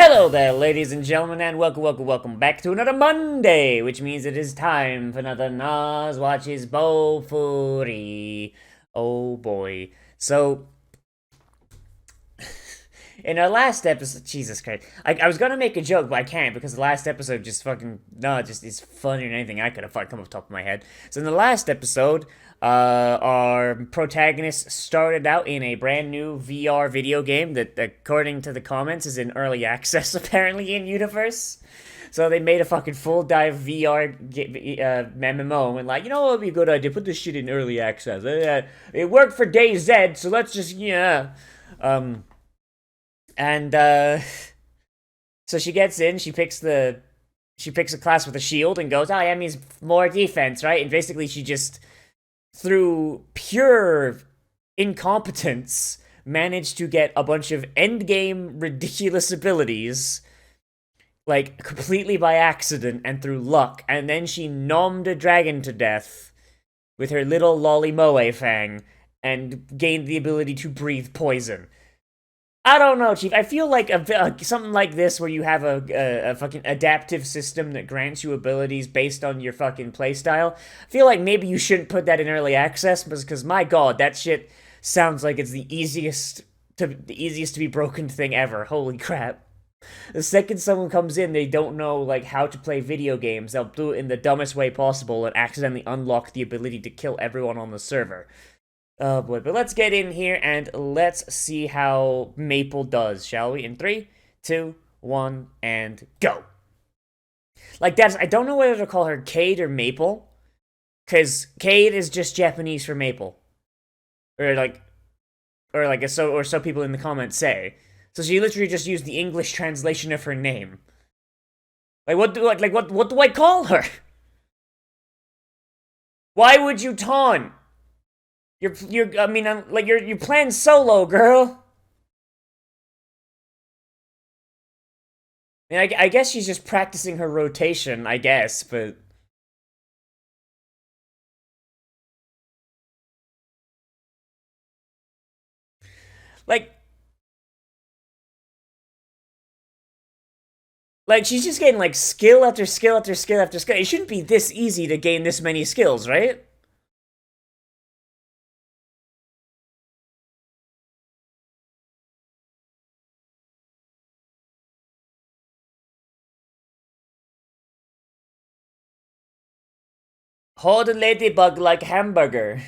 Hello there, ladies and gentlemen, and welcome back to another Monday, which means it is time for another Nozz Watches Bofuri. Oh boy. So, in our last episode, Jesus Christ, I was gonna make a joke, but I can't because the last episode just fucking, no, just is funnier than anything I could have come off the top of my head. So in the last episode, our protagonist started out in a brand new VR video game that, according to the comments, is in early access apparently in universe. So they made a fucking full dive VR MMO and went like, you know what would be a good idea? Put this shit in early access. It worked for DayZ, so let's just, yeah. And so she gets in, she picks a class with a shield and goes, oh yeah, means more defense, right? And basically she just, through pure incompetence, managed to get a bunch of endgame ridiculous abilities, like, completely by accident and through luck, and then she nommed a dragon to death with her little lolly moe fang, and gained the ability to breathe poison. I don't know, Chief. I feel like something like this, where you have a fucking adaptive system that grants you abilities based on your fucking playstyle. I feel like maybe you shouldn't put that in early access, because my god, that shit sounds like it's the easiest to be broken thing ever. Holy crap! The second someone comes in, they don't know like how to play video games. They'll do it in the dumbest way possible and accidentally unlock the ability to kill everyone on the server. Oh boy, but let's get in here and let's see how Maple does, shall we? In 3, 2, 1, and go! Like, I don't know whether to call her Cade or Maple, because Cade is just Japanese for Maple. So people in the comments say. So she literally just used the English translation of her name. What do I call her? Why would you taunt? You're playing solo, girl. I mean, I guess she's just practicing her rotation, I guess, but... Like, she's just getting, like, skill after skill after skill after skill. It shouldn't be this easy to gain this many skills, right? Hold a ladybug like hamburger.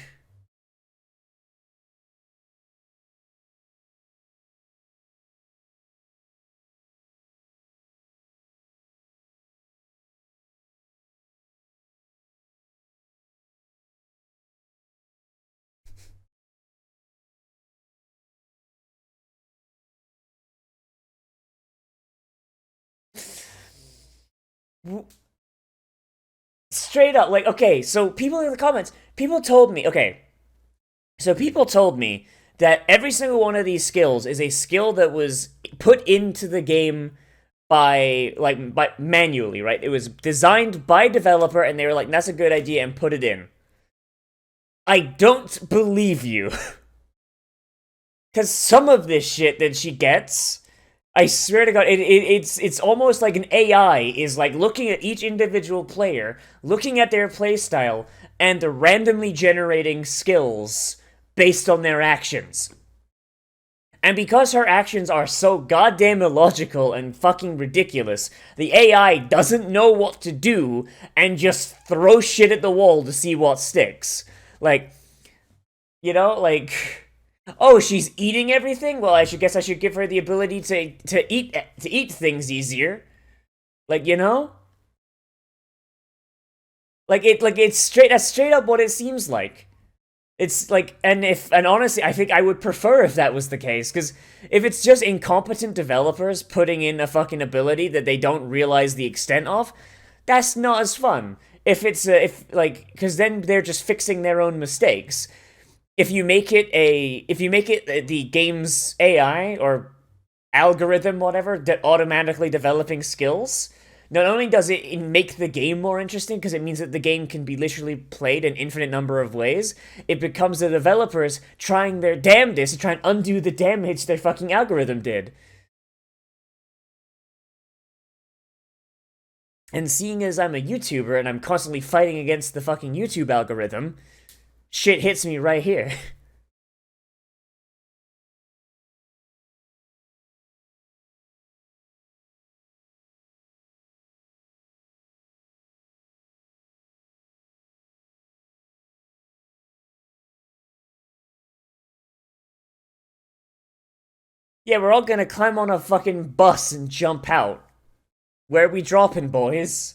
Straight up, like, okay, so people in the comments, people told me that every single one of these skills is a skill that was put into the game by manually, right? It was designed by a developer, and they were like, that's a good idea, and put it in. I don't believe you. Because some of this shit that she gets, I swear to God, it's almost like an AI is like looking at each individual player, looking at their playstyle, and randomly generating skills based on their actions. And because her actions are so goddamn illogical and fucking ridiculous, the AI doesn't know what to do and just throws shit at the wall to see what sticks. Like, you know, like... Oh, she's eating everything? Well, I should give her the ability to eat things easier. Like, you know? That's straight up what it seems like. It's like, and honestly, I think I would prefer if that was the case, because if it's just incompetent developers putting in a fucking ability that they don't realize the extent of, that's not as fun. Because then they're just fixing their own mistakes. If you make it the game's AI or algorithm, whatever, that automatically developing skills, not only does it make the game more interesting, because it means that the game can be literally played an infinite number of ways, it becomes the developers trying their damnedest to try and undo the damage their fucking algorithm did. And seeing as I'm a YouTuber and I'm constantly fighting against the fucking YouTube algorithm, shit hits me right here. Yeah, we're all gonna climb on a fucking bus and jump out. Where are we dropping, boys?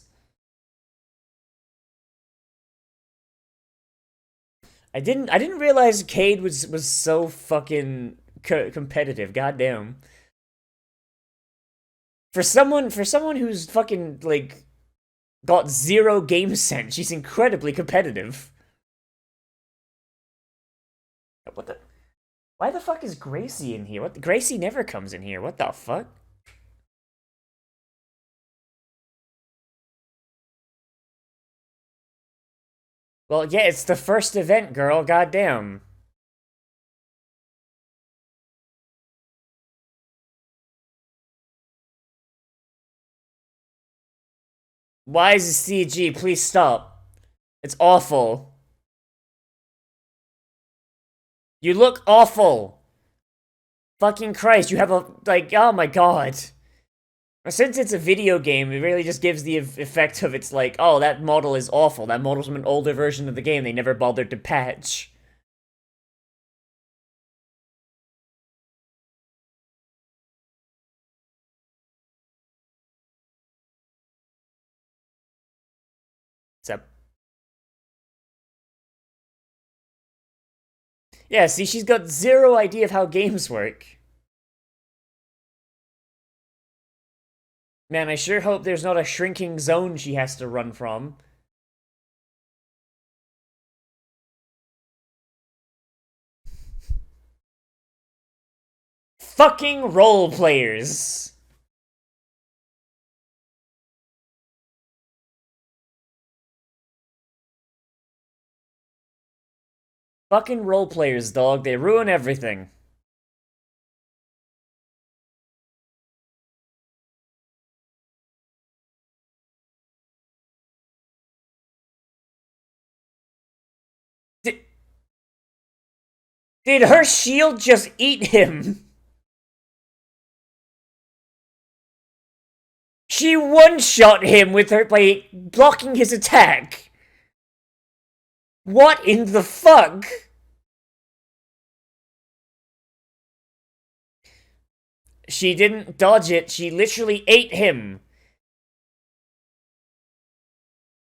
I didn't realize Cade was so fucking competitive. Goddamn. For someone who's fucking like got zero game sense, she's incredibly competitive. What the? Why the fuck is Gracie in here? What? Gracie never comes in here. What the fuck? Well, yeah, it's the first event, girl. Goddamn. Why is this CG? Please stop. It's awful. You look awful. Fucking Christ, you have a like. Oh my god. Since it's a video game, it really just gives the effect of it's like, oh, that model is awful. That model's from an older version of the game they never bothered to patch. So, yeah, see, she's got zero idea of how games work. Man, I sure hope there's not a shrinking zone she has to run from. Fucking role players. Fucking role players, dog. They ruin everything. Did, did her shield just eat him? She one-shot him with her by blocking his attack. What in the fuck? She didn't dodge it, she literally ate him.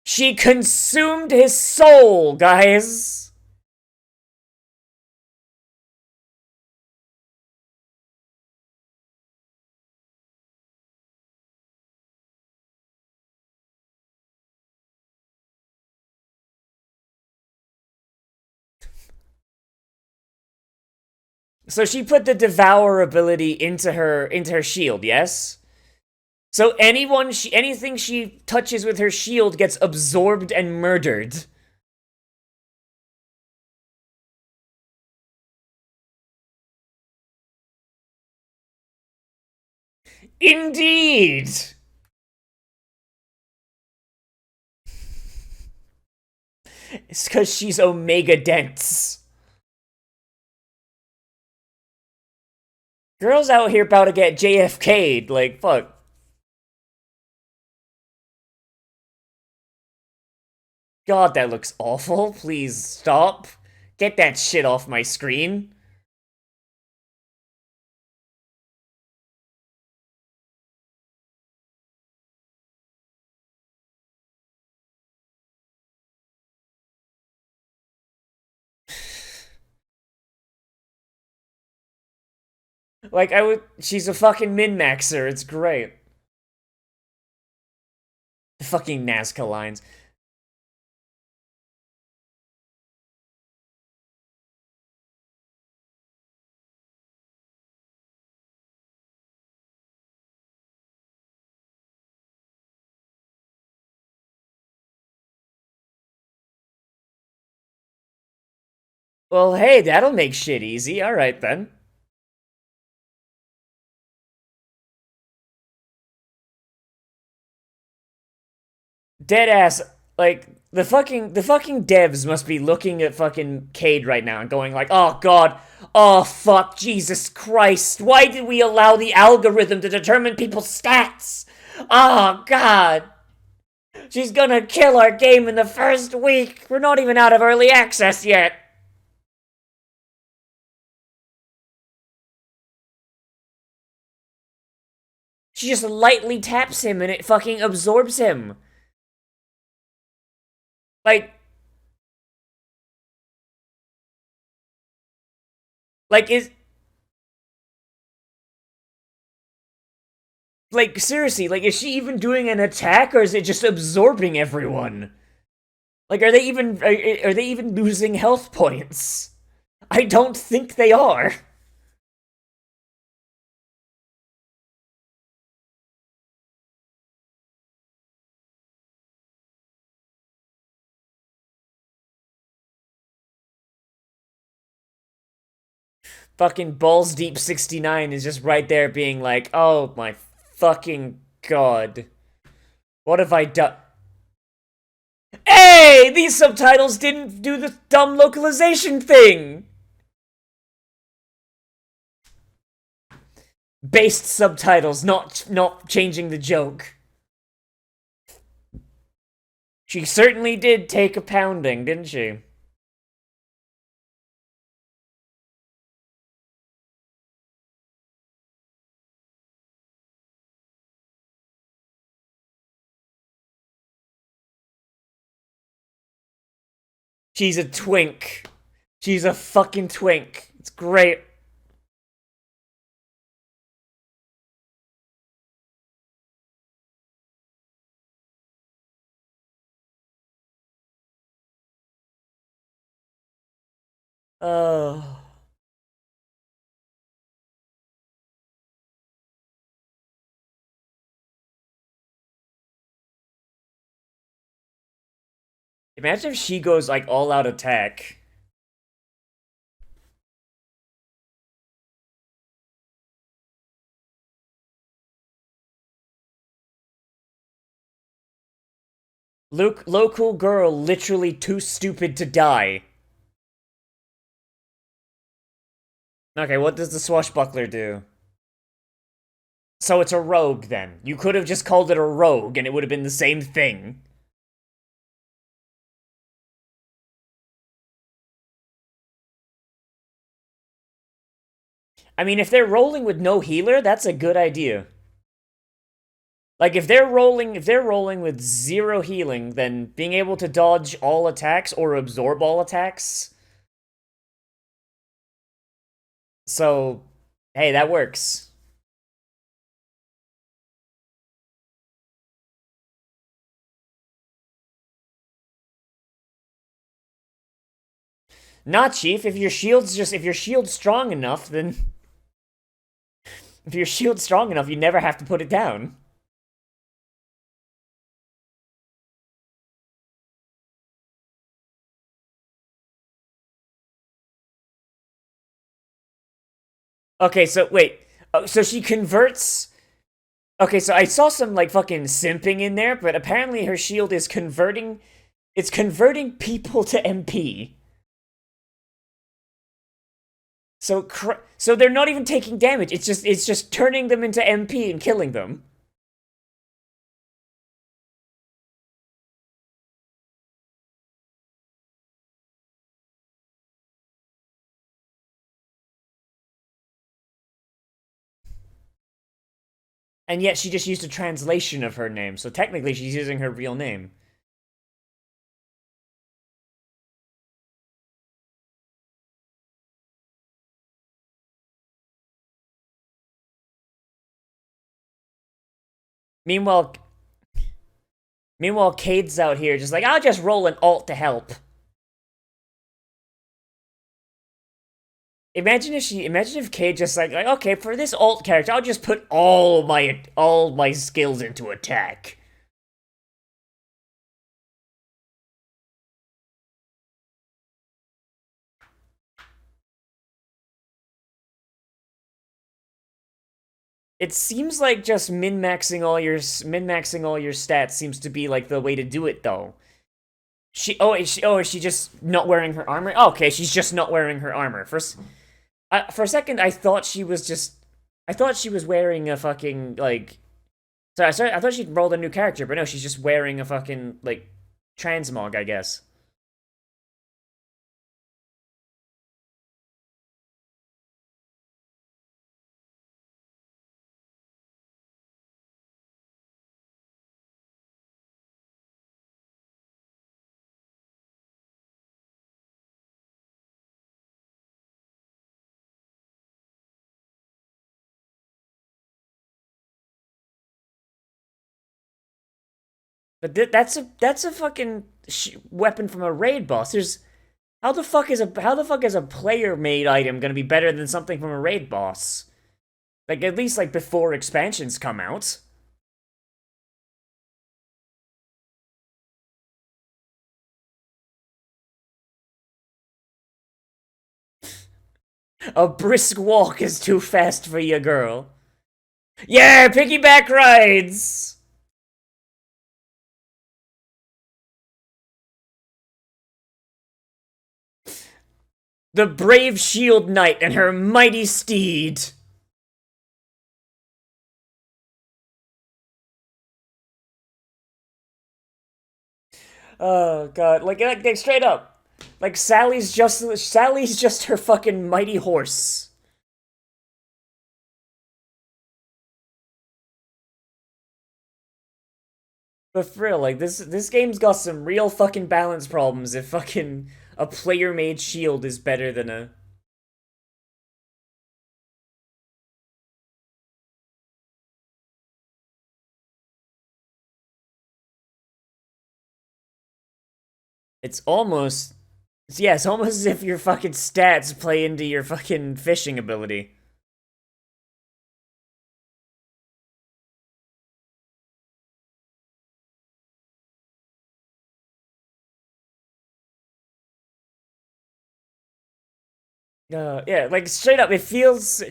She consumed his soul, guys. So she put the devour ability into her shield, yes? So anything she touches with her shield gets absorbed and murdered. Indeed. It's because she's Omega dense. Girls out here about to get JFK'd, like, fuck. God, that looks awful. Please stop. Get that shit off my screen. Like, she's a fucking min-maxer, it's great. The fucking Nazca lines. Well, hey, that'll make shit easy. Alright then. Dead ass. Like the fucking devs must be looking at fucking Cade right now and going like, oh god, oh fuck, Jesus Christ, why did we allow the algorithm to determine people's stats? Oh god, she's gonna kill our game in the first week. We're not even out of early access yet. She just lightly taps him and it fucking absorbs him. Like, is like seriously, like is she even doing an attack or is it just absorbing everyone? Like, are they even losing health points? I don't think they are. Fucking balls deep 69 is just right there being like, oh my fucking god, what have I done? Hey, these subtitles didn't do the dumb localization thing. Based subtitles, not changing the joke. She certainly did take a pounding, didn't she? She's a twink. She's a fucking twink. It's great. Oh. Imagine if she goes like all out attack. Local girl literally too stupid to die. Okay, what does the swashbuckler do? So it's a rogue then. You could have just called it a rogue and it would have been the same thing. I mean, if they're rolling with no healer, that's a good idea. Like if they're rolling with zero healing, then being able to dodge all attacks or absorb all attacks. So, hey, that works. Not chief, if your shield's strong enough, then if your shield's strong enough, you never have to put it down. Okay, so wait. So she converts. Okay, so I saw some like fucking simping in there, but apparently her shield is converting. It's converting people to MP. So they're not even taking damage. It's just turning them into MP and killing them. And yet she just used a translation of her name, so technically she's using her real name. Meanwhile, meanwhile, Cade's out here just like, I'll just roll an alt to help. Imagine if Cade just like, okay, for this alt character, I'll just put all my skills into attack. It seems like just min-maxing all your stats seems to be like the way to do it though. Is she just not wearing her armor? Oh, okay, she's just not wearing her armor. For a second I thought she was just I thought she was wearing a fucking like sorry, I thought she'd rolled a new character, but no, she's just wearing a fucking like transmog, I guess. But that's a fucking weapon from a raid boss. There's how the fuck is a player made item gonna be better than something from a raid boss? Like at least like before expansions come out. A brisk walk is too fast for you, girl. Yeah, piggyback rides. The brave shield knight and her mighty steed. Oh god, like straight up, like Sally's just her fucking mighty horse. But for real, like this game's got some real fucking balance problems. If fucking a player made shield is better than a it's almost yeah, it's almost as if your fucking stats play into your fucking fishing ability. Yeah, like straight up, it feels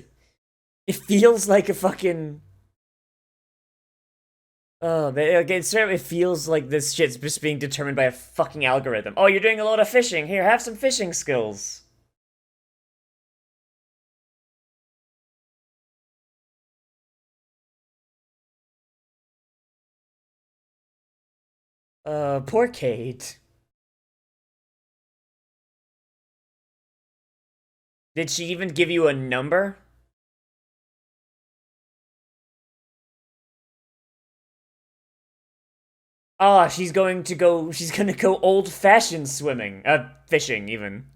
like a fucking straight up, it feels like this shit's just being determined by a fucking algorithm. Oh, you're doing a lot of fishing. Here, have some fishing skills. Poor Kate. Did she even give you a number? Ah, she's gonna go old-fashioned swimming. Fishing, even.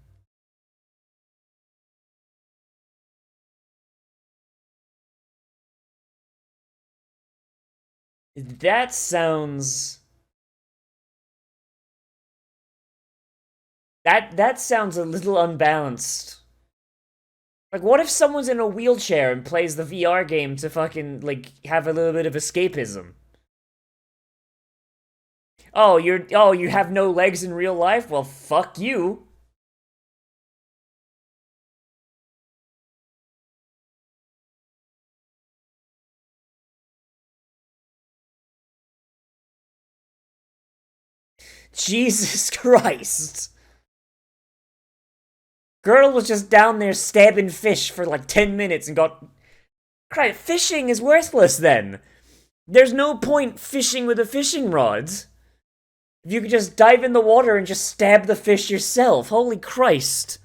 That sounds... that sounds a little unbalanced. Like, what if someone's in a wheelchair and plays the VR game to fucking, like, have a little bit of escapism? Oh, you have no legs in real life? Well, fuck you. Jesus Christ. Girl was just down there stabbing fish for like 10 minutes and got... Christ, fishing is worthless then. There's no point fishing with a fishing rod. If you could just dive in the water and just stab the fish yourself. Holy Christ.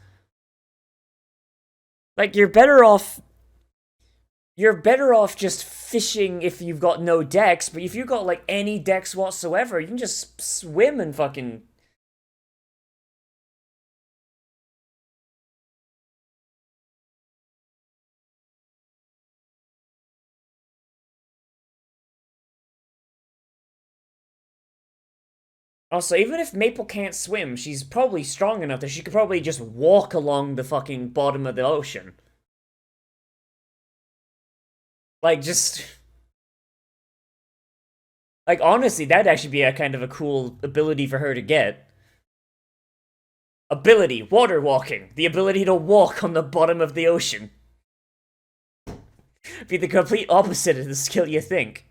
Like, you're better off just fishing if you've got no decks, but if you've got like any decks whatsoever, you can just swim and fucking... Also, even if Maple can't swim, she's probably strong enough that she could probably just walk along the fucking bottom of the ocean. Like, just... Like, honestly, that'd actually be a kind of a cool ability for her to get. Ability, water walking. The ability to walk on the bottom of the ocean. be the complete opposite of the skill you think.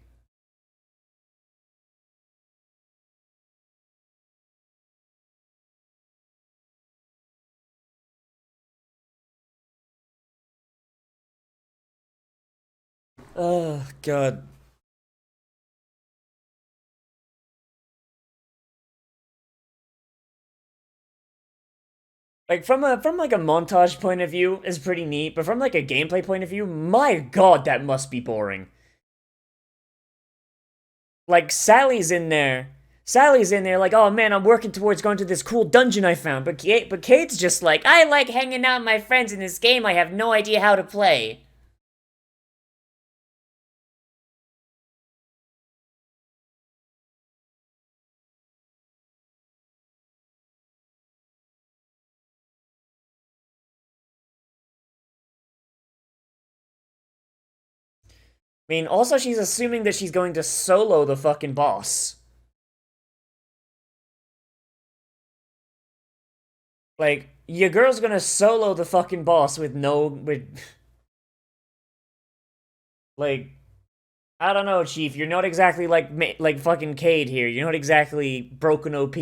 Oh god. Like from like a montage point of view is pretty neat, but from like a gameplay point of view, my god, that must be boring. Like Sally's in there. Sally's in there like, "Oh man, I'm working towards going to this cool dungeon I found." But Kate's just like, "I like hanging out with my friends in this game I have no idea how to play." I mean, also she's assuming that she's going to solo the fucking boss. Like, your girl's gonna solo the fucking boss with no with like I don't know, Chief. You're not exactly like fucking Cade here. You're not exactly broken OP.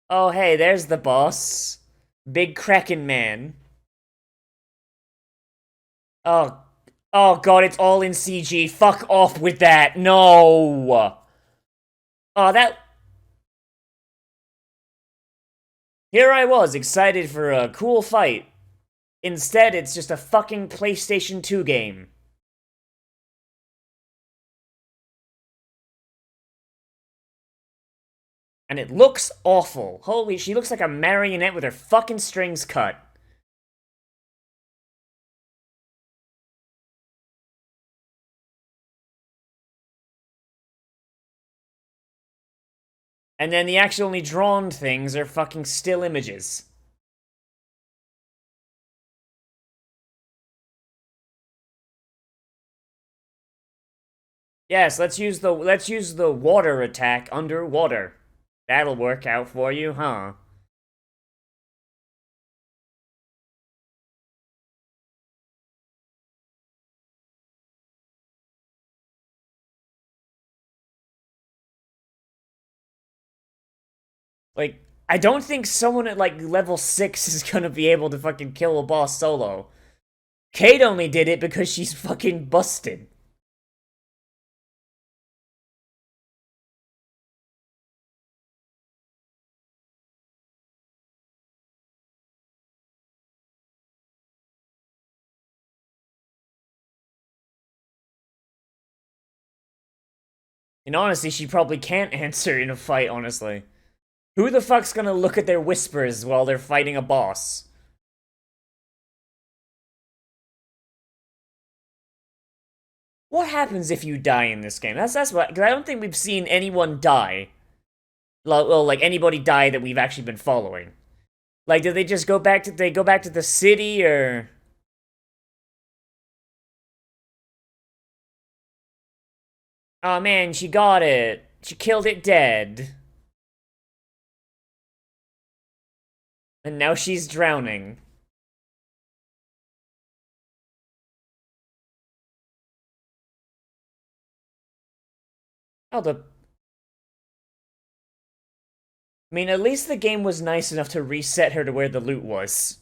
Oh hey, there's the boss. Big Kraken Man. Oh oh god, it's all in CG. Fuck off with that. No. Oh that here I was, excited for a cool fight. Instead, it's just a fucking PlayStation 2 game. And it looks awful. Holy, she looks like a marionette with her fucking strings cut. And then the actually drawn things are fucking still images. Yes, let's use the water attack underwater. That'll work out for you, huh? Like, I don't think someone at like level 6 is gonna be able to fucking kill a boss solo. Kate only did it because she's fucking busted. And honestly, she probably can't answer in a fight, honestly. Who the fuck's gonna look at their whispers while they're fighting a boss? What happens if you die in this game? That's what, because I don't think we've seen anyone die. Well, like anybody die that we've actually been following. Like, did they just go back to the city or? Oh man, she got it. She killed it dead. And now she's drowning. Oh, I mean, at least the game was nice enough to reset her to where the loot was.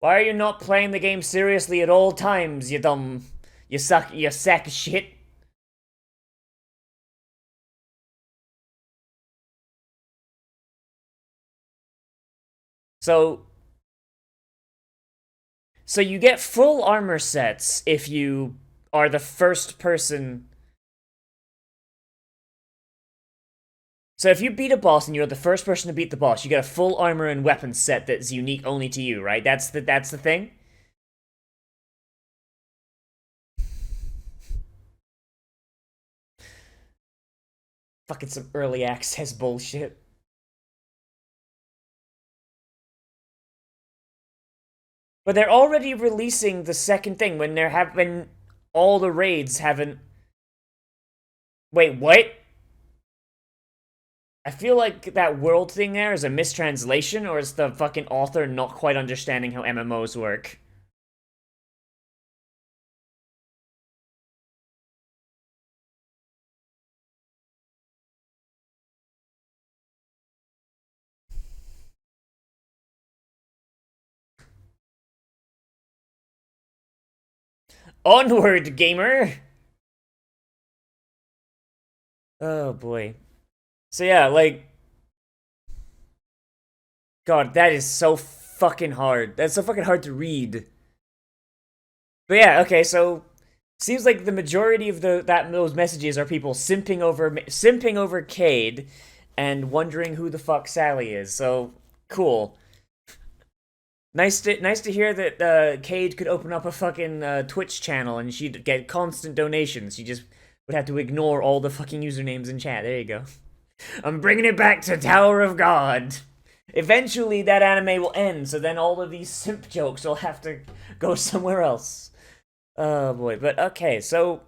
Why are you not playing the game seriously at all times, you dumb... you sack of shit? So... So you get full armor sets if you are the first person... So if you beat a boss and you're the first person to beat the boss, you get a full armor and weapon set that's unique only to you, right? That's the thing? Fucking some early access bullshit. But they're already releasing the second thing when all the raids haven't Wait, what? I feel like that world thing there is a mistranslation, or is the fucking author not quite understanding how MMOs work? Onward, gamer! Oh boy. So yeah, like, God, that is so fucking hard. That's so fucking hard to read. But yeah, okay, so seems like the majority of those messages are people simping over Cade and wondering who the fuck Sally is. So cool. Nice to hear that Cade could open up a fucking Twitch channel and she'd get constant donations. She just would have to ignore all the fucking usernames in chat. There you go. I'm bringing it back to Tower of God. Eventually, that anime will end, so then all of these simp jokes will have to go somewhere else. Oh boy, but okay, so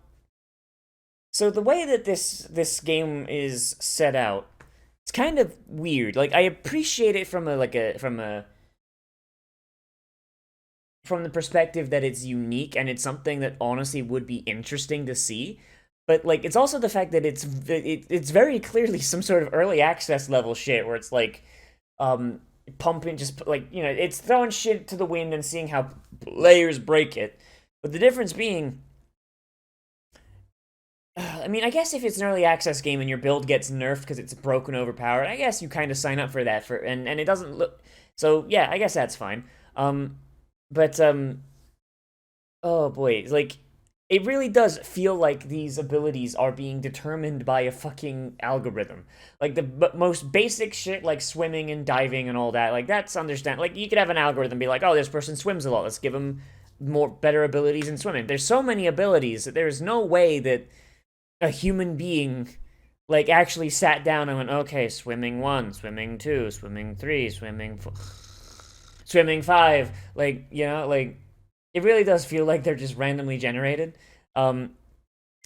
the way that this game is set out, it's kind of weird. Like I appreciate it from from the perspective that it's unique and it's something that honestly would be interesting to see. But like it's also the fact that it's very clearly some sort of early access level shit where it's like pumping just like it's throwing shit to the wind and seeing how players break it. But the difference being I mean, I guess if it's an early access game and your build gets nerfed because it's broken overpowered, I guess you kind of sign up for that and it doesn't look so yeah, I guess that's fine. But oh boy, like it really does feel like these abilities are being determined by a fucking algorithm. Like the most basic shit like swimming and diving and all that, like that's understand. Like you could have an algorithm be like, "Oh, this person swims a lot. Let's give them more better abilities in swimming." There's so many abilities that there's no way that a human being like actually sat down and went, "Okay, swimming 1, swimming 2, swimming 3, swimming 4, swimming 5." Like, like it really does feel like they're just randomly generated. Um,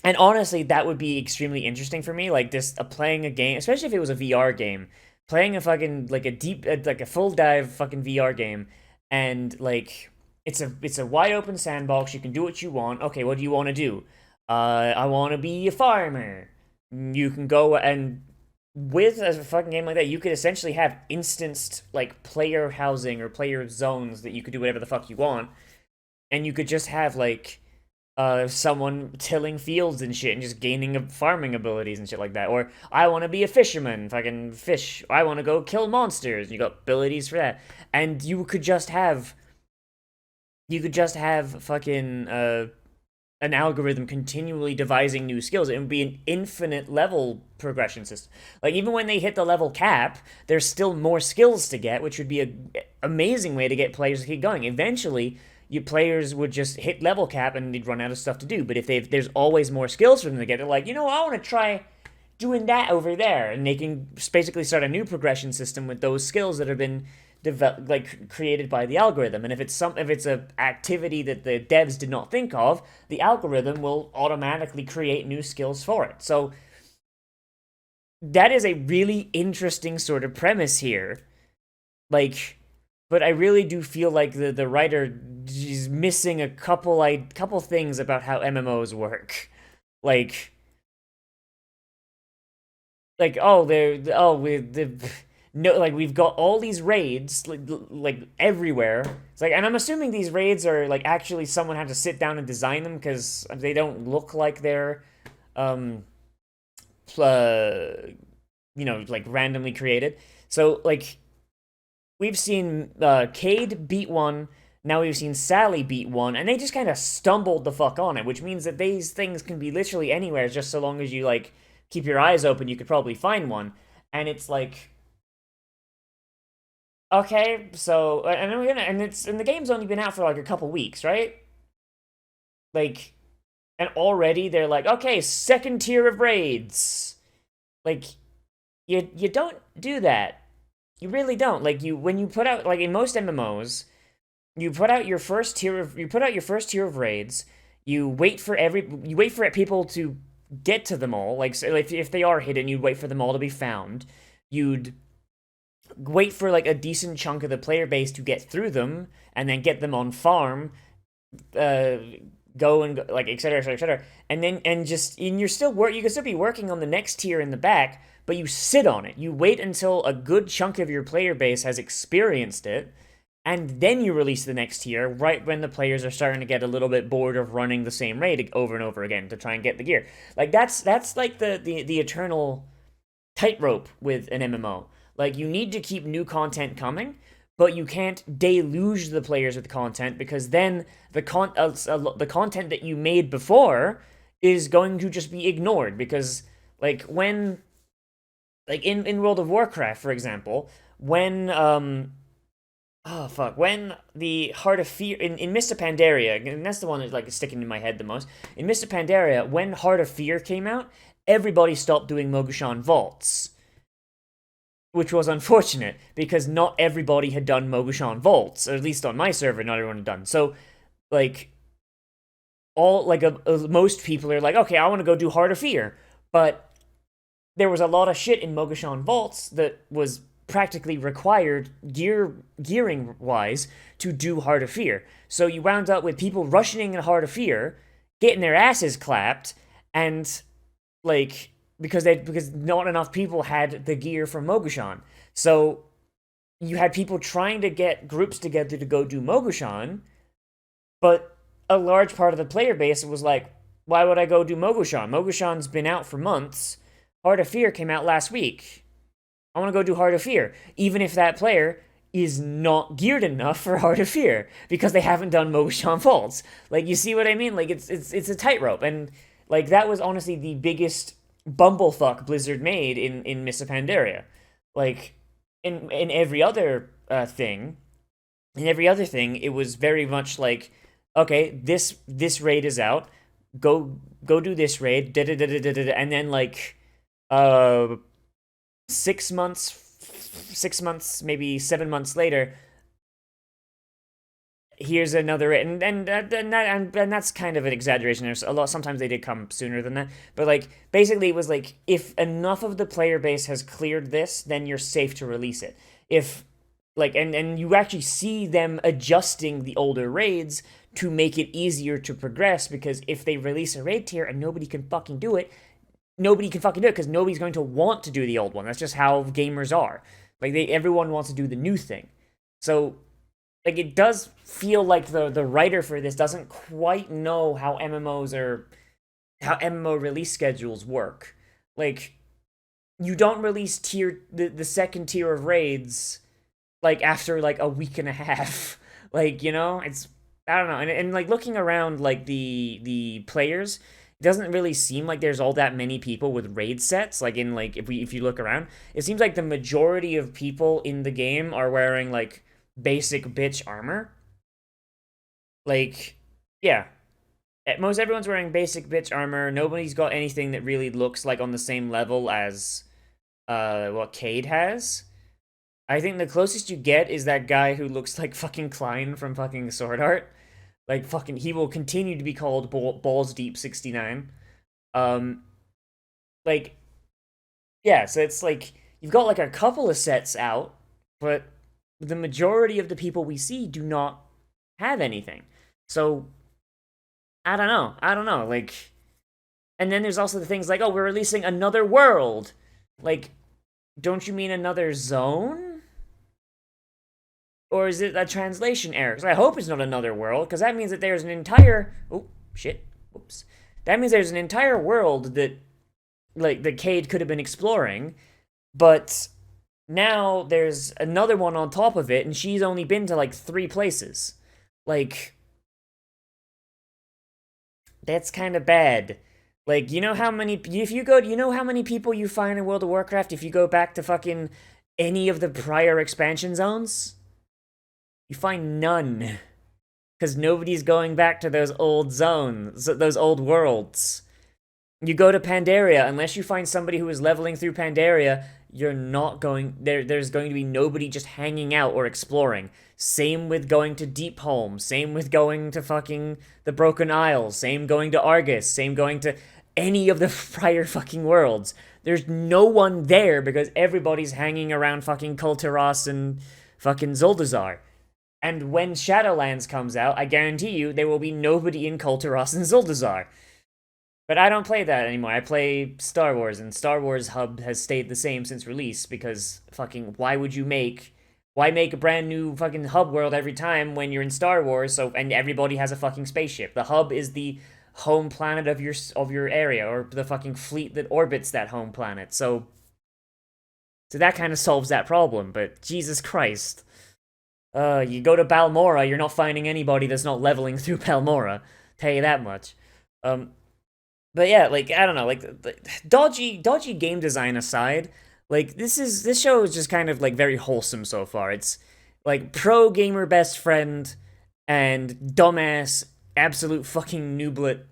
and honestly, that would be extremely interesting for me. Like this, playing a game, especially if it was a VR game, playing a fucking like a deep, like a full dive fucking VR game, and like it's a wide open sandbox. You can do what you want. Okay, what do you want to do? I want to be a farmer. You can go and with a fucking game like that, you could essentially have instanced like player housing or player zones that you could do whatever the fuck you want, and you could just have like someone tilling fields and shit and just gaining farming abilities and shit like that. Or I want to be a fisherman, fucking fish. I want to go kill monsters. You got abilities for that, and you could just have fucking an algorithm continually devising new skills. It would be an infinite level progression system. Like even when they hit the level cap, there's still more skills to get, which would be an amazing way to get players to keep going. Eventually, you players would just hit level cap and they'd run out of stuff to do. But if there's always more skills for them to get, they're like, I want to try doing that over there, and they can basically start a new progression system with those skills that have been created by the algorithm. And if it's a activity that the devs did not think of, the algorithm will automatically create new skills for it. So that is a really interesting sort of premise here. Like, but I really do feel like the writer is missing a couple things about how MMOs work. Like oh, with the no, like we've got all these raids like everywhere. It's like, and I'm assuming these raids are like actually someone had to sit down and design them because they don't look like they're um like randomly created. So like we've seen Cade beat one, now we've seen Sally beat one, and they just kind of stumbled the fuck on it, which means that these things can be literally anywhere, just so long as you like keep your eyes open, you could probably find one. And it's like, okay, so and the game's only been out for like a couple weeks, right? Like, and already they're like, okay, second tier of raids. Like, you don't do that. You really don't. Like when you put out like in most MMOs, you put out your first tier of raids. You wait for people to get to them all. Like, so if they are hidden, you'd wait for them all to be found. You'd wait for like a decent chunk of the player base to get through them, and then get them on farm, uh, go and go, like etc etc etc, and then you're still you can still be working on the next tier in the back, but you sit on it. You wait until a good chunk of your player base has experienced it, and then you release the next tier right when the players are starting to get a little bit bored of running the same raid over and over again to try and get the gear. Like that's like the eternal tightrope with an MMO. Like, you need to keep new content coming, but you can't deluge the players with content, because then the content that you made before is going to just be ignored. Because like when like in World of Warcraft, for example, when when the Heart of Fear in Mist of Pandaria, and that's the one that's like sticking in my head the most. In Mist of Pandaria, when Heart of Fear came out, everybody stopped doing Mogushan vaults, which was unfortunate because not everybody had done Mogushan vaults, or at least on my server, not everyone had done. So, like, most people are like, okay, I want to go do Heart of Fear, but there was a lot of shit in Mogushan vaults that was practically required gearing wise to do Heart of Fear. So you wound up with people rushing in Heart of Fear, getting their asses clapped, and like because not enough people had the gear from Mogushan. So you had people trying to get groups together to go do Mogushan, but a large part of the player base was like, why would I go do Mogushan? Mogushan's been out for months. Heart of Fear came out last week. I want to go do Heart of Fear, even if that player is not geared enough for Heart of Fear because they haven't done Mogushan vaults. Like, you see what I mean? Like, it's a tightrope, and like that was honestly the biggest bumblefuck Blizzard made in Mists of Pandaria. Like, in every other thing, it was very much like, okay, this raid is out, go do this raid, and then like 6 months, maybe 7 months later, here's another, and that's kind of an exaggeration. There's a lot. Sometimes they did come sooner than that, but like basically it was like, if enough of the player base has cleared this, then you're safe to release it. If like and you actually see them adjusting the older raids to make it easier to progress, because if they release a raid tier and nobody can fucking do it, because nobody's going to want to do the old one. That's just how gamers are. Like, everyone wants to do the new thing. So like, it does feel like the writer for this doesn't quite know how MMO release schedules work. Like, you don't release the second tier of raids like after like a week and a half. Like, it's, I don't know. And like, looking around like the players, it doesn't really seem like there's all that many people with raid sets. Like, if you look around, it seems like the majority of people in the game are wearing like basic bitch armor. Like, yeah, most everyone's wearing basic bitch armor. Nobody's got anything that really looks like on the same level as what Cade has. I think the closest you get is that guy who looks like fucking Klein from fucking Sword Art. Like, fucking, he will continue to be called Balls Deep 69. Like, yeah, so it's like, you've got like a couple of sets out, but the majority of the people we see do not have anything. So, I don't know, like, and then there's also the things like, oh, we're releasing another world. Like, don't you mean another zone? Or is it a translation error? Because I hope it's not another world, because that means that there's an entire... Oh, shit. Whoops. That means there's an entire world that, like, the Cade could have been exploring, but now there's another one on top of it, and she's only been to, like, 3 places. Like, that's kind of bad. Like, you know how many... you know how many people you find in World of Warcraft if you go back to fucking any of the prior expansion zones? You find none. Because nobody's going back to those old zones, those old worlds. You go to Pandaria, unless you find somebody who is leveling through Pandaria, you're not going... There's going to be nobody just hanging out or exploring. Same with going to Deepholm. Same with going to fucking the Broken Isles. Same going to Argus. Same going to any of the prior fucking worlds. There's no one there because everybody's hanging around fucking Kulturas and fucking Zuldazar. And when Shadowlands comes out, I guarantee you there will be nobody in Kulturas and Zuldazar. But I don't play that anymore. I play Star Wars, and Star Wars Hub has stayed the same since release because fucking why make a brand new fucking hub world every time when you're in Star Wars and everybody has a fucking spaceship? The hub is the home planet of your area, or the fucking fleet that orbits that home planet. So that kind of solves that problem, but Jesus Christ. You go to Balmora, you're not finding anybody that's not leveling through Balmora. Tell you that much. But yeah, like, I don't know, like, the dodgy game design aside, like, this show is just kind of, like, very wholesome so far. It's, like, pro-gamer best friend and dumbass, absolute fucking nooblet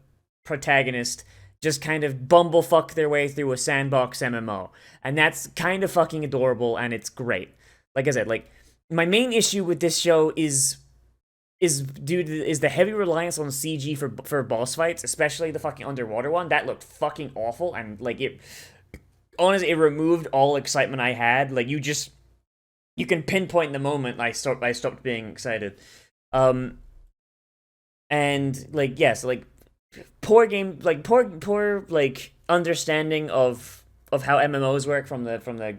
protagonist just kind of bumblefuck their way through a sandbox MMO. And that's kind of fucking adorable, and it's great. Like I said, like, my main issue with this show is the heavy reliance on CG for boss fights, especially the fucking underwater one. That looked fucking awful, and like honestly, it removed all excitement I had. Like you can pinpoint the moment I stopped being excited. And like yes, like poor like understanding of how MMOs work from the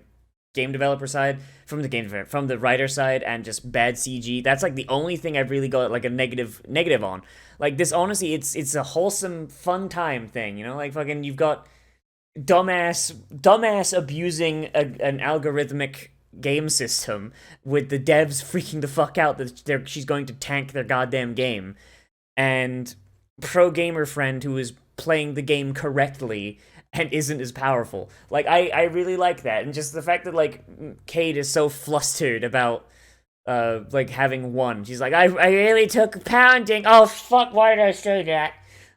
game developer side, from the writer side, and just bad CG. That's like the only thing I've really got like a negative on. Like this, honestly, it's a wholesome, fun time thing, you know? Like fucking, you've got dumbass abusing an algorithmic game system with the devs freaking the fuck out that she's going to tank their goddamn game, and pro gamer friend who is playing the game correctly and isn't as powerful. Like, I really like that. And just the fact that, like, Kate is so flustered about, like, having won. She's like, I really took pounding. Oh, fuck, why did I say that?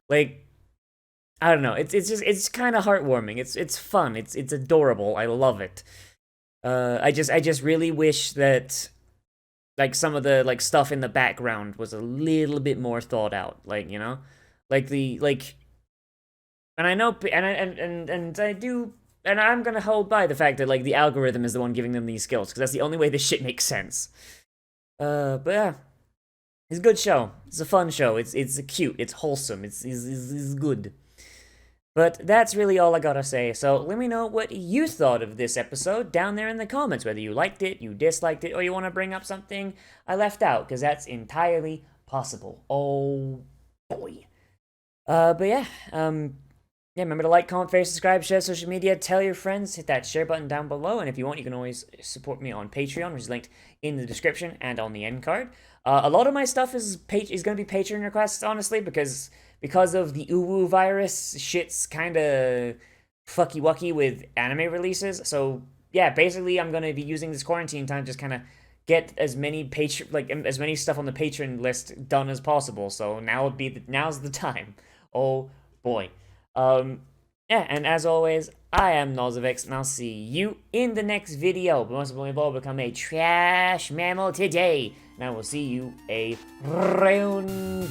Like, I don't know. It's kind of heartwarming. It's fun. It's adorable. I love it. I just really wish that, like, some of the, like, stuff in the background was a little bit more thought out. Like, you know? Like, and I know, and I do, and I'm gonna hold by the fact that, like, the algorithm is the one giving them these skills, because that's the only way this shit makes sense. But yeah, it's a good show. It's a fun show. It's cute. It's wholesome. It's good. But that's really all I gotta say. So let me know what you thought of this episode down there in the comments, whether you liked it, you disliked it, or you want to bring up something I left out, because that's entirely possible. Oh boy. But yeah, yeah, remember to like, comment, favorite, subscribe, share social media, tell your friends, hit that share button down below, and if you want, you can always support me on Patreon, which is linked in the description and on the end card. A lot of my stuff is going to be Patreon requests, honestly, because of the uwu virus, shit's kind of fucky-wucky with anime releases. So yeah, basically, I'm going to be using this quarantine time to just kind of get as many as many stuff on the Patreon list done as possible. So now's the time. Oh boy. Yeah, and as always, I am Nozz, and I'll see you in the next video. But most importantly of all, become a trash mammal today, and I will see you around.